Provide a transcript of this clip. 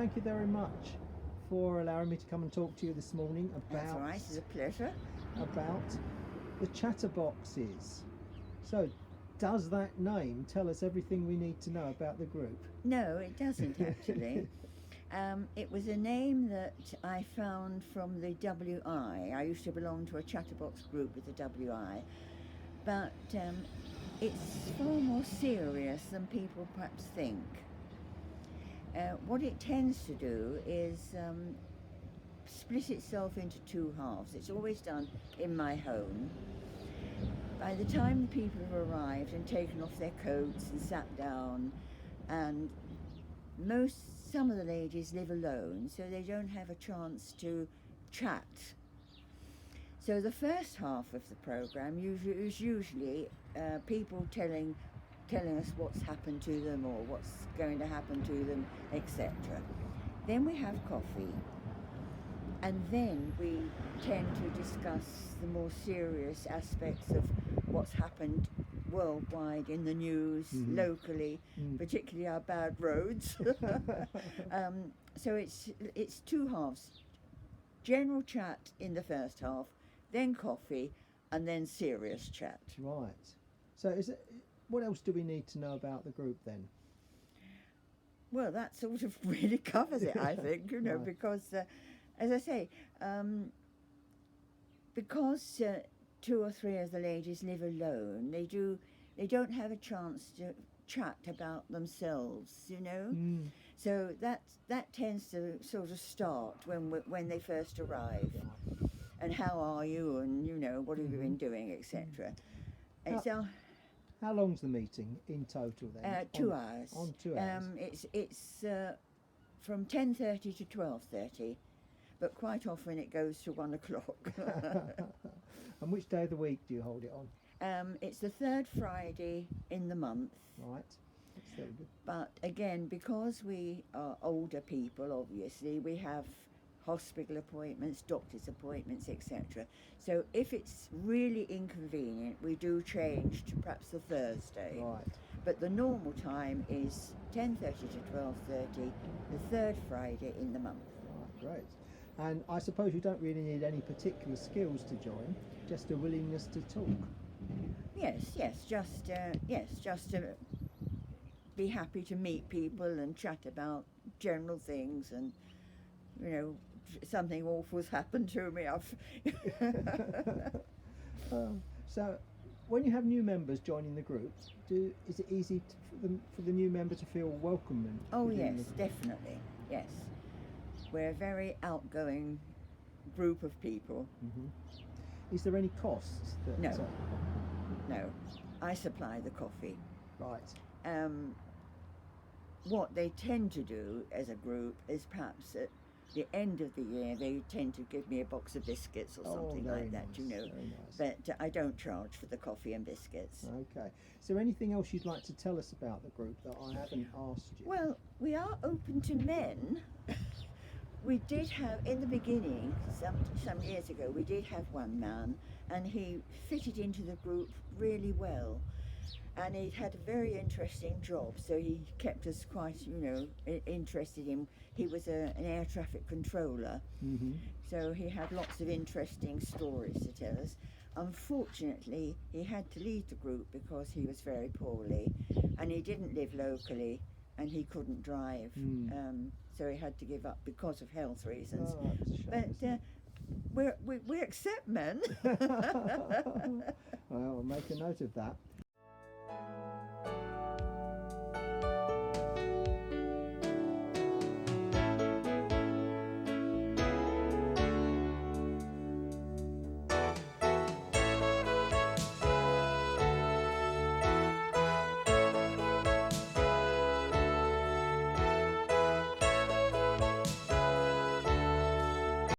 thank you very much for allowing me to come and talk to you this morning That's all right, it's a pleasure. about the Chatterboxes. So, does that name tell us everything we need to know about the group? No, it doesn't actually. It was a name that I found from the WI. I used to belong to a chatterbox group with the WI, but it's far more serious than people perhaps think. What it tends to do is split itself into two halves. It's always done in my home. By the time the people have arrived and taken off their coats and sat down, and some of the ladies live alone, so they don't have a chance to chat. So the first half of the programme is usually people telling us what's happened to them or what's going to happen to them, etc. Then we have coffee, and then we tend to discuss the more serious aspects of what's happened worldwide in the news, locally, particularly our bad roads. So it's two halves: general chat in the first half, then coffee, and then serious chat. Right. So what else do we need to know about the group then? Well, that sort of really covers it, I think, Right. because, as I say, because two or three of the ladies live alone, they don't have a chance to chat about themselves, So that tends to sort of start when they first arrive. And how are you, and what have you been doing, etc. How long's the meeting in total then? 2 hours. On 2 hours. It's from 10:30 to 12:30, but quite often it goes to 1 o'clock. And which day of the week do you hold it on? It's the third Friday in the month. Right. That's very good. But again, because we are older people, obviously, we have hospital appointments, doctor's appointments, etc. So if it's really inconvenient, we do change to perhaps the Thursday. Right. But the normal time is 10:30 to 12:30, the third Friday in the month. Right, great. And I suppose you don't really need any particular skills to join, just a willingness to talk. Yes, just to be happy to meet people and chat about general things, and something awful's happened to me. So, when you have new members joining the group, is it easy for the new member to feel welcome? Oh yes, definitely, yes. We're a very outgoing group of people. Is there any costs? No. I supply the coffee. Right. What they tend to do as a group is perhaps at the end of the year they tend to give me a box of biscuits or something like that, Very nice. But I don't charge for the coffee and biscuits. Okay. Is there anything else you'd like to tell us about the group that I haven't asked you? Well, we are open to men. We did have, in the beginning, some years ago, we did have one man, and he fitted into the group really well. And he had a very interesting job, so he kept us quite, interested in. He was an air traffic controller, so he had lots of interesting stories to tell us. Unfortunately, he had to leave the group because he was very poorly, and he didn't live locally, and he couldn't drive, so he had to give up because of health reasons. Oh, that's a shame, but we accept men. Well, I'll make a note of that.